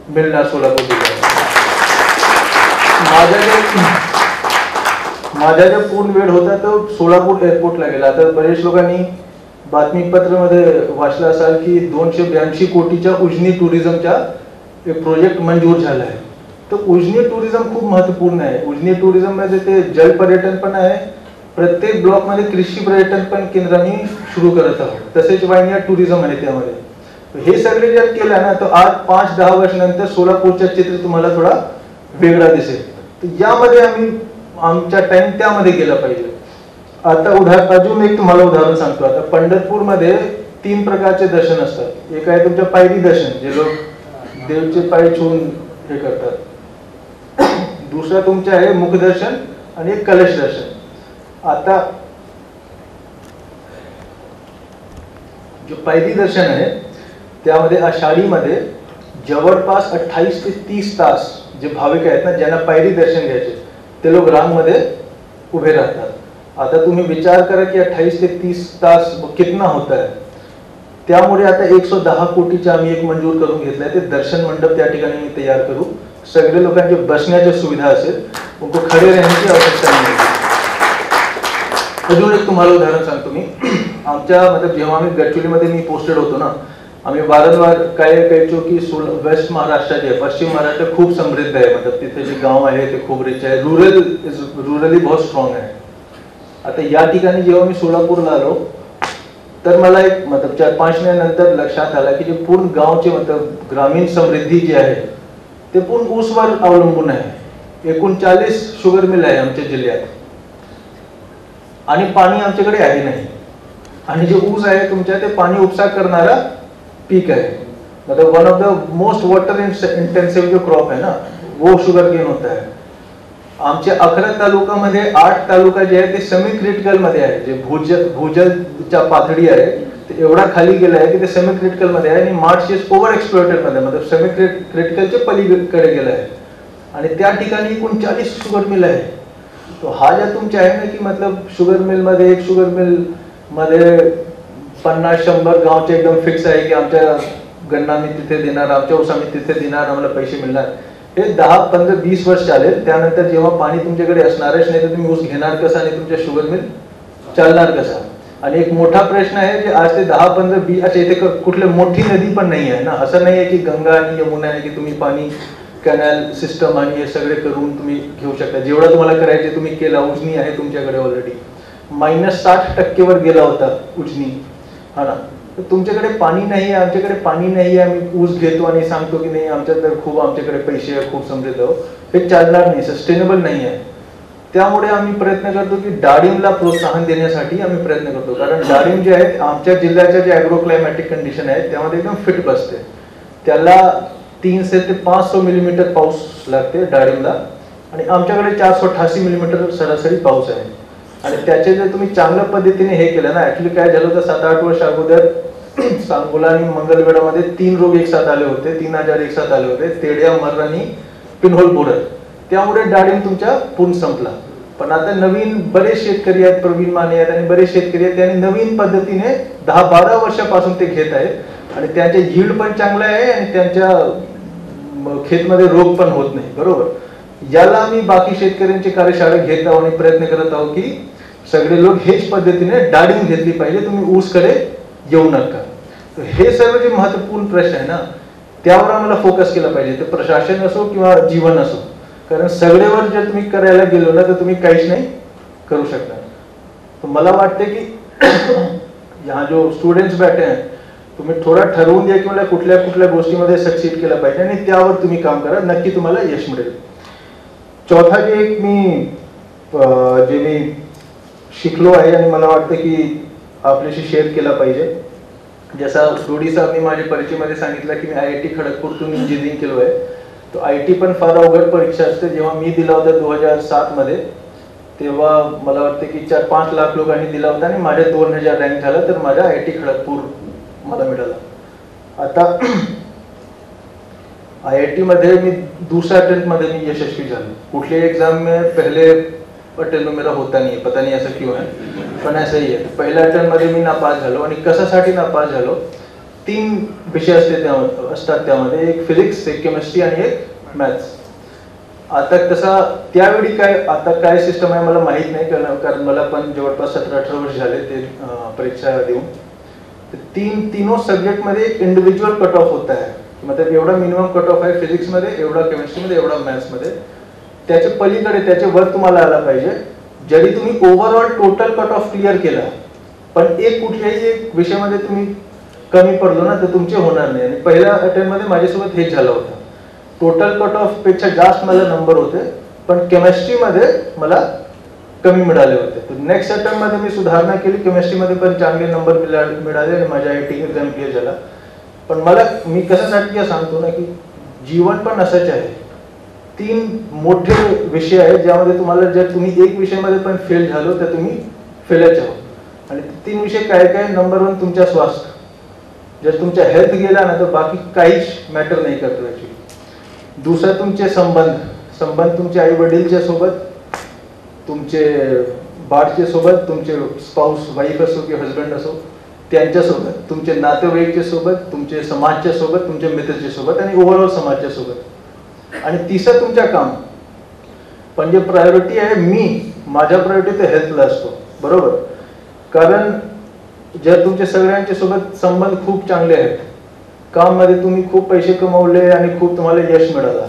मिळणार सोलापूर जिल्ह्यात. माझा जो पूर्ण वेळ होता तो सोलापूर एअरपोर्टला गेला. आता बरेच लोकांनी बातमीपत्रामध्ये वाचलं असाल की 282 कोटीच्या उजनी टुरिझमचा एक प्रोजेक्ट मंजूर झाला आहे. तर उजनी टुरिझम खूप महत्वपूर्ण आहे. उजनी टुरिझम मध्ये ते जल पर्यटन पण आहे, प्रत्येक ब्लॉक मध्ये कृषी पर्यटन पण केंद्र आम्ही सुरू करत आहोत, तसेच वाईन टुरिझम आहे त्यामध्ये. हे सगळे जर केलं ना तर आज 5-10 वर्षानंतर सोलापूरचं चित्र तुम्हाला थोडा वेगळा दिसेल. तर यामध्ये आम्ही आमचा टाइम त्यामध्ये गेला पाहिजे. आता अजून एक तुम्हाला उदाहरण सांगतो. आता पंढरपूर मध्ये 3 प्रकारचे दर्शन असतात. एक आहे तुमच्या पायरी दर्शन, जे लोक देवचे पाय छून हे करतात. दुसरा तुमचे आहे मुखदर्शन आणि एक कलश दर्शन. आता जो पायरी दर्शन आहे त्यामध्ये आषाढीमध्ये जवळपास 28 ते 30 तास जे भाविक आहेत ना ज्यांना पायरी दर्शन घ्यायचे ते लोक रांगमध्ये उभे राहतात. आता तुम्ही विचार करा की 28 ते 30 तास कितना होता है. त्यामुळे आता 110 कोटीचे आम्ही एक मंजूर करून घेतलाय. ते दर्शन मंडप त्या ठिकाणी मी तयार करू. सगळे लोकांचे बसण्याची सुविधा असेल, उनको खडे राहण्याची आवश्यकता नाही. अजून एक तुम्हाला उदाहरण सांगतो मी. आमच्या मतलब जेव्हा आम्ही गडचिरोलीमध्ये मी पोस्टेड होतो ना आम्ही वारंवार काय कहतो की वेस्ट महाराष्ट्र जे पश्चिम महाराष्ट्र खूप समृद्ध आहे, मतलब तिथे जे गाव आहे ते खूप रिच आहे, रुरली बहुत स्ट्रॉंग आहे. आता या ठिकाणी जेव्हा मी सोलापूरला आलो तर मला एक मतलब 4-5 महिन्यानंतर लक्षात आलं की जे पूर्ण गावचे मतलब ग्रामीण समृद्धी जी आहे ते पूर्ण ऊसवर अवलंबून आहे. 39 शुगर मिल आहे आमच्या जिल्ह्यात आणि पाणी आमच्याकडे आहे नाही, आणि जे ऊस आहे तुमच्या ते पाणी उपसा करणारा पीक आहे. मतलब one of the most water intensive जो क्रॉप है ना वो शुगर केन होता है. आमच्या 11 तालुक्यामध्ये 8 तालुका जे आहे ते सेमी क्रिटिकल मध्ये आहे. जे भूजलच्या पातळी आहे ते एवढा खाली गेला आहे की ते सेमी क्रिटिकल मध्ये आहे आणि मार्च इज ओव्हर एक्सप्लॉइटेड मध्ये, मतलब सेमी क्रिटिकलच्या पलीकडे गेला आहे आणि त्या ठिकाणी 39 शुगर मिल आहे. तो हा ज्या तुमच्या आहे ना की मतलब शुगर मिल मध्ये एक शुगर मिल मध्ये 50-100 गावचे एकदम फिक्स आहे की आमच्या गन्ना मी तिथे देणार, आमच्या ऊस आम्ही तिथे देणार, आम्हाला पैसे मिळणार. हे 10-15-20 वर्ष चालेल. त्यानंतर जेव्हा पाणी तुमच्याकडे असणारच नाही तर तुम्ही ऊस घेणार कसा आणि तुमच्या शुगर मिल चालणार कसा. आणि एक मोठा प्रश्न आहे की आज ते 10-15-20 अच्छा इथे कुठले मोठी नदी पण नाही आहे ना, असं नाही आहे की गंगा आणि यमुना आहे की तुम्ही पाणी कॅनल सिस्टम आणि हे सगळे करून तुम्ही घेऊ शकता. जेवढं तुम्हाला करायचे तुम्ही केला. उजनी आहे तुमच्याकडे ऑलरेडी -60% वर गेला होता उजनी, हा ना. तर तुमच्याकडे पाणी नाही आहे, आमच्याकडे पाणी नाही आहे, आम्ही ऊस घेतो आणि सांगतो की नाही आमच्याकडे खूप आमच्याकडे पैसे आहे, खूप समृद्ध आहोत, हे चालणार नाही, सस्टेनेबल नाही आहे. त्यामुळे आम्ही प्रयत्न करतो की डाळिंबला प्रोत्साहन देण्यासाठी आम्ही प्रयत्न करतो. कारण डाळिंब जे आहे आमच्या जिल्ह्याच्या जे ॲग्रो क्लायमॅटिक कंडिशन आहे त्यामध्ये एकदम फिट बसते. त्याला 300 ते 500 मिलीमीटर पाऊस लागते डाळिंबला आणि आमच्याकडे 488 मिलीमीटर सरासरी पाऊस आहे. आणि त्याचे जर तुम्ही चांगल्या पद्धतीने हे केलं ना, ऍक्च्युली काय झालं होतं 7-8 वर्ष अगोदर सांगोला आणि मंगलवेढामध्ये 3 रोग एकसाथ आले होते, 3 आजार एकसाथ आले होते, तेड्या, मर आणि पिनहोल बोरर. त्यामुळे डाळिंब तुमच्या पूर्ण संपला. पण आता नवीन बरेच शेतकरी आहेत, प्रवीण माने आहेत आणि बरेच शेतकरी आहेत, त्यांनी नवीन पद्धतीने 10-12 वर्षापासून ते घेत आहेत आणि त्यांचे यील्ड पण चांगला आहे आणि त्यांच्या खेतमध्ये रोग पण होत नाही. बरोबर. याला आम्ही बाकी शेतकऱ्यांची कार्यशाळा घेत आहोत आणि प्रयत्न करत आहोत की सगळे लोक हेच पद्धतीने डाळिंब घेतली पाहिजे, तुम्ही ऊसकडे येऊ नका. हे सर्व जे महत्वपूर्ण प्रश्न आहे ना त्यावर आम्हाला फोकस केला पाहिजे, ते प्रशासन असो किंवा जीवन असो. कारण सगळेवर जर तुम्ही करायला गेलो ना तर तुम्ही काहीच नाही करू शकणार. तर मला वाटते की यहाँ जो स्टुडंट्स बैठे हैं तुम्ही थोडा ठरवून द्या की मला कुठल्या कुठल्या गोष्टीमध्ये सक्सीड केलं पाहिजे आणि त्यावर तुम्ही काम करा, नक्की तुम्हाला यश मिळेल. चौथा जे एक जे मी शिकलो आहे आणि मला वाटतं की आपल्याशी शेअर केला पाहिजे. जसा थोडीसा मी माझ्या परिचयामध्ये सांगितलं की मी IIT खडगपूरतून इंजिनिअरिंग केलो आहे. तो IIT पण फार अवघड परीक्षा असते. जेव्हा मी दिला होता 2007 मध्ये तेव्हा मला वाटतं की 4-5 लाख लोकांनी दिला होता आणि माझ्या 2000 रँक झाला, तर माझ्या IIT खडगपूर मला मिळाला. आता IIT मध्ये मी दूसरा अटेम्प्ट मध्ये मी यशस्वी झालो. कुठले एग्जाम में पहले अटेम्प्ट में मेरा होता नहीं है, पता नहीं ऐसा क्यों है, पण ऐसा ही है. पहिल्या अटेम्प्ट मध्ये मी नापास झालो आणि कशासाठी नापास झालो, 3 विषय असतात त्यामध्ये, एक फिजिक्स, एक केमिस्ट्री आणि एक मॅथ्स. आता तसा त्यावेळी काय सिस्टम आहे मला माहित नाही, कारण मला पण जवळपास 17-18 वर्ष झाले ते परीक्षा देऊन. तीनों सब्जेक्ट मध्ये एक इंडिव्हिज्युअल कट ऑफ होता है, मतलब एवढा मिनिमम कट ऑफ आहे फिजिक्स मध्ये, एवढा केमिस्ट्री मध्ये, एवढा मॅथ्स मध्ये. त्याच्या पलीकडे त्याचे वर तुम्हाला आला पाहिजे. जरी तुम्ही overall total cut off clear केला पण एक कुठल्याही एक विषयामध्ये तुम्ही कमी पडलो ना तर तुमचे होणार नाही. आणि पहिल्या अटेम्प्ट मध्ये माझ्यासोबत हेच झालं होतं. टोटल कट ऑफ पेक्षा जास्त मला नंबर होते पण केमिस्ट्री मध्ये मला कमी मिळाले होते. तर नेक्स्ट अटेम्प्ट मध्ये मी सुधारणा केली, केमिस्ट्री मध्ये पण चांगले नंबर मिळाले आणि माझ्या IIT एक्झाम क्लिअर झाला. पण मी कशासाठी सांगतो ना की जीवन पण असंच आहे. 3 मोठे विषय आहेत ज्यामध्ये तुम्हाला जर तुम्ही एक विषयामध्ये पण फेल झालो तर तुम्ही फेलच आहोत. आणि 3 विषय काय नंबर 1 तुमच्या स्वास्थ्य. जर तुमच्या हेल्थ गेला ना तर बाकी काहीच मॅटर नाही करतो याची. दुसरा तुमचे संबंध तुमच्या आई वडीलच्या सोबत, तुमचे बाळच्या सोबत, तुमचे स्पाउस वाईफ असो की हजबंड असो त्यांच्यासोबत, तुमचे नातेवाईकच्या सोबत, तुमचे समाजच्या सोबत, तुमच्या मित्राच्या सोबत आणि ओव्हरऑल समाजच्या सोबत. आणि तिसरं तुमच्या काम. पण जे प्रायोरिटी आहे माझ्या प्रायोरिटी ते हेल्थला असतो. बरोबर. कारण जर तुमचे सगळ्यांच्या सोबत संबंध खूप चांगले आहेत काम मध्ये तुम्ही खूप पैसे कमावले आणि खूप तुम्हाला यश मिळाला,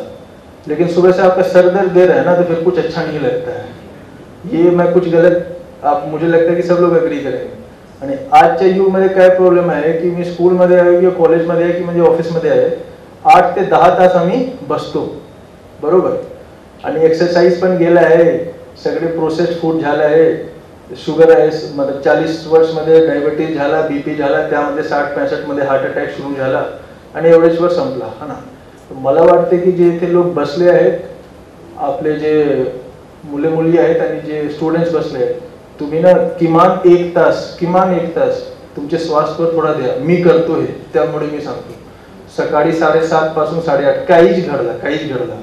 लेकिन सुबह से आपका सर दर्द दे रहा है ना, तो फिर कुछ अच्छा नहीं लगता है। ये मैं कुछ गलत, आप मुझे लगता है की सब लोग अग्री करेंगे। आणि आजच्या युगमध्ये काय प्रॉब्लेम आहे की मी स्कूलमध्ये आहे किंवा कॉलेजमध्ये आहे की म्हणजे ऑफिसमध्ये आहे, 8 ते 10 तास आम्ही बसतो, बरोबर, आणि एक्सरसाइज पण गेला आहे, सगळे प्रोसेस्ड फूड झालं आहे, शुगर आहे, मतलब 40 वर्षमध्ये डायबिटीज झाला, बीपी झाला, त्यामध्ये 60-65 मध्ये हार्ट अटॅक सुरू झाला आणि एवढेच वर संपला, हा ना। मला वाटते की जे इथे लोक बसले आहेत, आपले जे मुले मुली आहेत आणि जे स्टुडंट्स बसले आहेत, तुम्ही ना किमान एक तास तुमचे श्वासवर थोडा द्या। मी करतो हे, त्यामुळे मी सांगतो, सकाळी 7:30 पासून 8:30 काहीच घडला,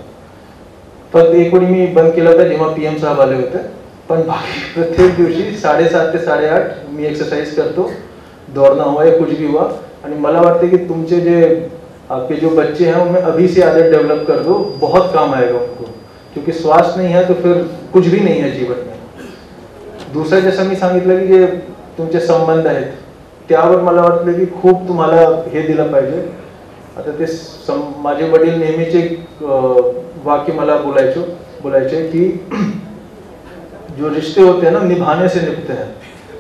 फक्त एक वेळी मी बंद केला होता जेव्हा PM साहेब आले होते, पण बाकी प्रत्येक दिवशी 7:30 ते 8:30 मी एक्सरसाइज करतो, दौड़ना हुआ या कुछ भी हुआ। आणि मला वाटते की तुमचे जे आपके जो बच्चे हैं उनमें अभी से आदत डेवलप कर दो, बहुत काम आएगा उनको, क्योंकि स्वास्थ्य नहीं है तो फिर कुछ भी नहीं है जीवन में। दुसरं जसं मी सांगितलं की जे तुमचे संबंध आहेत त्यावर मला वाटलं की खूप तुम्हाला हे दिलं पाहिजे। आता ते माझे वडील नेहमीचे वाक्य मला बोलायचे की जो रिश्ते होते हैं ना निभाने से निभते हैं,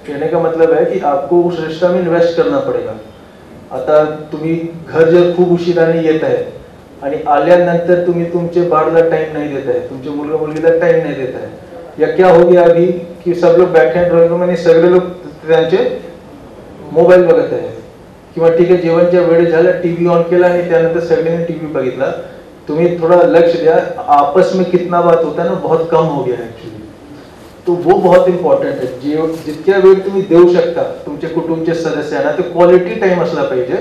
कहने का मतलब है कि आपको उस रिश्ता में इन्वेस्ट करना पड़ेगा। आता तुम्ही घर जर खूप उशिराने येत आहे आणि आल्यानंतर तुम्ही तुमचे बाळाला टाइम नहीं देता है, तुमचे मुलगा मुलगीला टाइम नहीं देता है, या क्या हो गया अभी कि सब लोग बैठे हैं ड्रॉइंग रूम आणि सगळे लोक त्यांचे मोबाईल बघत आहे, किंवा ठीक आहे जेवणच्या वेळेस झालं टीव्ही ऑन केला आणि त्यानंतर सगळ्यांनी टीव्ही बघितला। तुम्ही थोड़ा लक्ष्य दिया, आपस में कितना बात होता है ना बहुत कम हो गया है एक्चुअली, तो वो बहुत इम्पॉर्टंट है। जितक्या वेळ तुम्ही देऊ शकता तुमचे कुटुंबचे सदस्यांना ते क्वालिटी टाइम असला पाहिजे,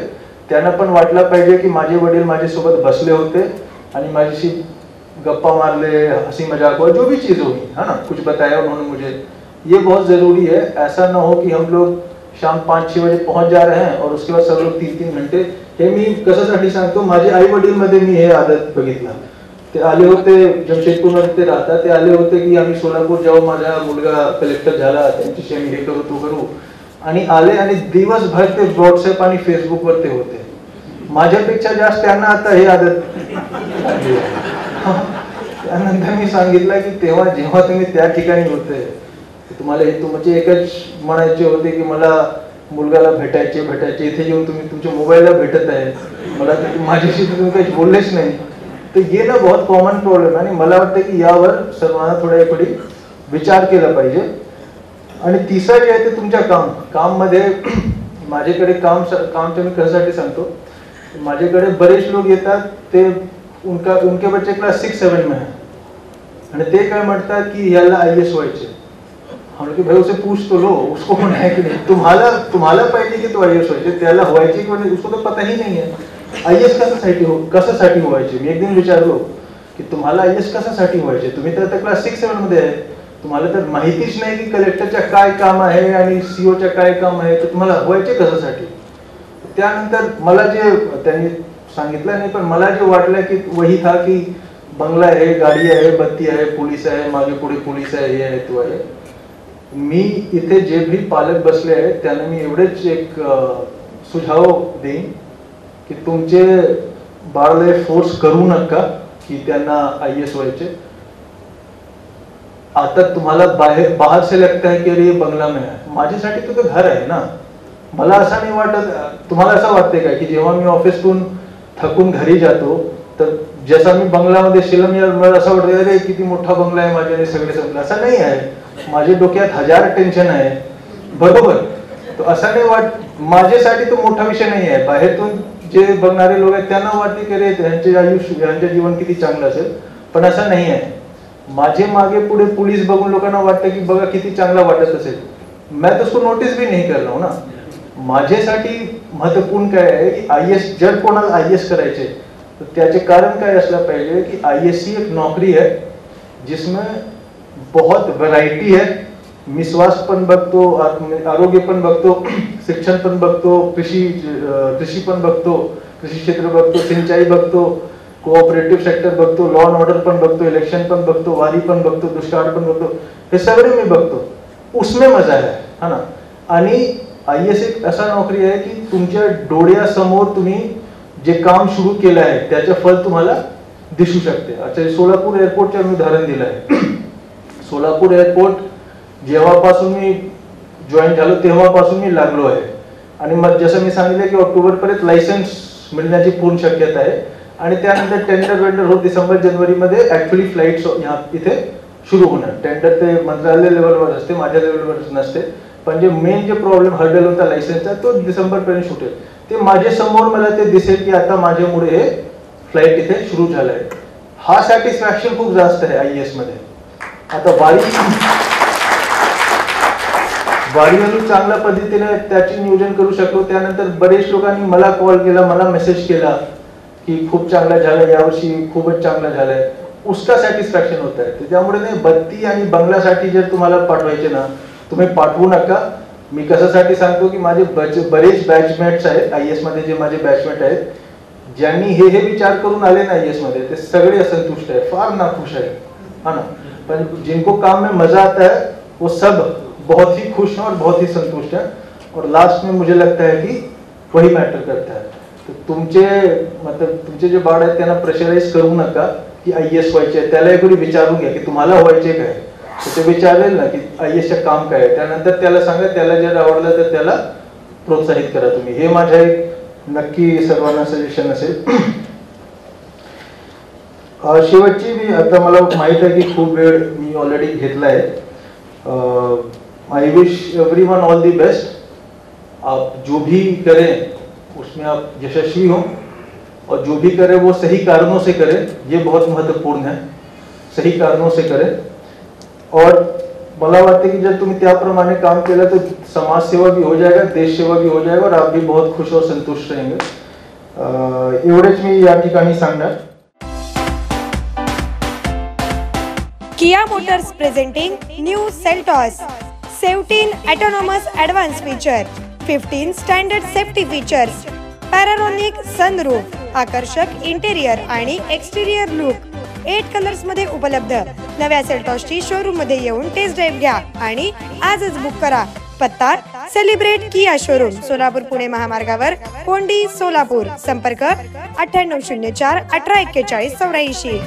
त्यांना पण वाटला पाहिजे की माझे वडील माझ्यासोबत बसले होते आणि माझ्याशी गप्पा मारले, हंसी मजाक हुआ, जो भी चीज होगी, है ना, कुछ बताया उन्होंने मुझे, ये बहुत जरूरी है। ऐसा ना हो कि हम लोग शाम 5-6 बजे पहुंच जा रहे हैं और उसके बाद सब लोग 3-3 घंटे, हे मी कशासाठी सांगतो, माझे आई वडील मध्ये मी हे आदत बघितला। ते आले होते जमशेदपूरमध्ये ते राहतात, ते आले होते की आम्ही सोलापूर जाऊ, माझा मुलगा कलेक्टर झाला, त्यांच्याशी आम्ही हे करू तो करू, आणि आले आणि दिवसभर ते व्हॉट्सअप आणि फेसबुकवर ते होते। माझ्यापेक्षा जास्त त्यांना आता हे आदत त्यानंतर मी सांगितलं की तेव्हा जेव्हा तुम्ही त्या ठिकाणी होते तुम्हाला हे तुमचे एकच म्हणायचे होते की मला मुलगाला भेटायचे, इथे येऊन तुम्ही तुमच्या मोबाईलला भेटत आहे, मला माझ्याशी तुम्ही काही बोललेच नाही, तर ये ना बहुत कॉमन प्रॉब्लेम आहे। आणि मला वाटतं की यावर सर्वांना थोडा एक विचार केला पाहिजे। आणि तिसरं जे आहे ते तुमच्या काम मध्ये माझ्याकडे कामच्या मी कशासाठी सांगतो, माझ्याकडे बरेच लोक येतात, ते उनके बच्चे क्लास 6-7 में है आणि ते काय म्हणतात की याला IAS व्हायचे। हम लोग भाई उसे पूछ तो लो, उसको होना है कि नहीं, तुम्हाला पाहिजे की तो IAS व्हायचे, त्याला व्हायचे की नाही उसको तो पता ही नहीं है। IAS कशासाठी व्हायचे, मी एक दिन विचारलो की तुम्हाला IAS कशासाठी व्हायचे, तुम्ही तर आता क्लास 6-7 मध्ये आहे, तुम्हाला तर माहितीच नाही की कलेक्टरच्या काय काम आहे आणि COच्या काय काम आहे, तर तुम्हाला व्हायचे कशासाठी। त्यानंतर मला जे त्यांनी सांगितलं नाही, पण मला जे वाटलं की वही था की बंगला आहे, गाडी आहे, बत्ती आहे, पोलीस आहे, मागे पुढे पोलीस आहे, हे आहे तो आहे। मी इथे जे भी पालक बसले आहेत त्यांना मी एवढेच एक सुझाव देईन की तुमचे बाळाला फोर्स करू नका की त्यांना IAS व्हायचे। आता तुम्हाला बाहर से लगता है कि अरे बंगला में है, माझ्यासाठी तो घर आहे ना। मला असं नाही वाटत, तुम्हाला असं वाटते का की जेव्हा मी ऑफिसतून थकून घरी जातो तर जसा मी बंगल्यामध्ये शिलम, मला असं वाटतं अरे किती मोठा बंगला आहे माझ्याने सगळे संपलं, असं नाही आहे। माझ्या डोक्यात 1000 टेन्शन आहे, बरोबर, तो असं नाही माझ्यासाठी तो मोठा विषय नाही आहे। बाहेरून जे बघणारे लोक आहेत त्यांना वाटते की अरे यांचे जीवन किती चांगलं असेल, पण असं नाही आहे। माझे मागे पुढे पोलीस बघून लोकांना वाटतं की बघा किती चांगला वाटत असेल, मैं तो उसको नोटिस भी नहीं कर रहा हूं ना। माझ्यासाठी महत्वपूर्ण काय आहे की IAS जर कोणाला IAS करायचे तर त्याचे कारण काय असलं पाहिजे की IAS ही एक नौकरी है जिसमें बहुत वैरायटी है। मी स्वास्थ्य पण बघतो, आरोग्य पण बघतो, शिक्षण पण बघतो, कृषी पण बघतो, कृषी क्षेत्र बघतो, सिंचाई बघतो, कोऑपरेटिव्ह सेक्टर बघतो, लॉ अँड ऑर्डर पण बघतो, इलेक्शन पण बघतो, वारी पण बघतो, दुष्काळ पण बघतो, हे सगळे मी बघतो। उसमें मजा है ना। आणि IAS एक असा नोकरी आहे की तुमच्या डोळ्यासमोर तुम्ही जे काम सुरू केलं आहे त्याचे फल तुम्हाला दिसू शकते. अच्छा, सोलापूर एअरपोर्टचे मी उदाहरण दिलं आहे. सोलापूर एअरपोर्ट जेव्हापासून मी जॉईन झालो तेव्हापासून मी लागलो आहे आणि मग जसं मी सांगितलं की ऑक्टोबरपर्यंत लायसन्स मिळण्याची पूर्ण शक्यता आहे आणि त्यानंतर टेंडर वेंडर होत डिसेंबर जानेवारीमध्ये ऍक्च्युअली फ्लाईट्स इथे सुरू होणार. टेंडर ते मंत्रालय लेवलवर असते, माझ्या लेवलवर नसते, पण जे मेन जे प्रॉब्लेम हर्डल होता लायसन्सचा तो डिसेंबरपर्यंत सुटेल. ते माझ्या समोर मला ते दिसेल की आता माझ्यामुळे हे फ्लाईट इथे सुरू झालं आहे. हा सॅटिस्फॅक्शन खूप जास्त आहे IAS मध्ये. आता वारी अजून चांगल्या पद्धतीने त्याचे नियोजन करू शकलो. त्यानंतर बरेच लोकांनी मला कॉल केला, मला मेसेज केला की खूप चांगला झालं, यावर्षी खूपच चांगलं झालंय. उसका सॅटिस्फॅक्शन होत आहे. त्यामुळे नाही, बत्ती आणि बंगल्यासाठी जर तुम्हाला पाठवायचे ना तुम्ही पाठवू नका. मी कशासाठी सांगतो की माझे बरेच बॅचमेट्स आहेत IAS मध्ये, जे माझे बॅचमेट आहेत ज्यांनी हे विचार करून आले ना IAS मध्ये, ते सगळे असंतुष्ट आहे, फार नाखुश आहे, हा ना. पण जिनको काम में मजा आता है वो सब बहुत ही खुश हैं और बहुत ही संतुष्ट हैं. और लास्ट में मुझे लगता है कि वही मैटर करता है. तो तुमचे जे बाळ आहेत त्यांना प्रेशराइज करू नका की IAS व्हायचे. त्याला कोणी विचारून घ्या की तुम्हाला व्हायचे काय, ते विचारेल ना की IASचं काम काय आहे. त्यानंतर त्याला सांगा, त्याला जर आवडलं तर त्याला प्रोत्साहित करा तुम्ही. हे माझं एक नक्की सर्वांना सजेशन असेल. शेवटची मी आता मला माहित आहे की खूप वेळ मी ऑलरेडी घेतला आहे. I wish everyone all the best. आप जो भी करें उसमें आप यशस्वी हों और जो भी करें वो सही कारणों से करें. ये बहुत महत्वपूर्ण है, सही कारणों से करें. और मला वाटते की जर तुम्ही त्याप्रमाणे काम केलं तर समाज सेवा भी हो जाएगा, देश सेवा भी हो जाएगा और आप भी बहुत खुश और संतुष्ट रहेंगे. एवढेच मी या ठिकाणी सांगणार. Kia Motors presenting new Seltos 17 autonomous advanced feature, 15 standard safety features, Panoramic sunroof, आकर्षक इंटेरियर आणि एक्सटेरियर लुक, 8 कलर्स मध्ये उपलब्ध. नव्या सेल्टॉसची शोरूम मध्ये येऊन टेस्ट ड्राइव्ह घ्या आणि आजच बुक करा. पत्ता सेलिब्रेट किया शोरूम, सोलापूर पुणे महामार्गावर, कोंडी, सोलापूर. संपर्क 9804 1841 84.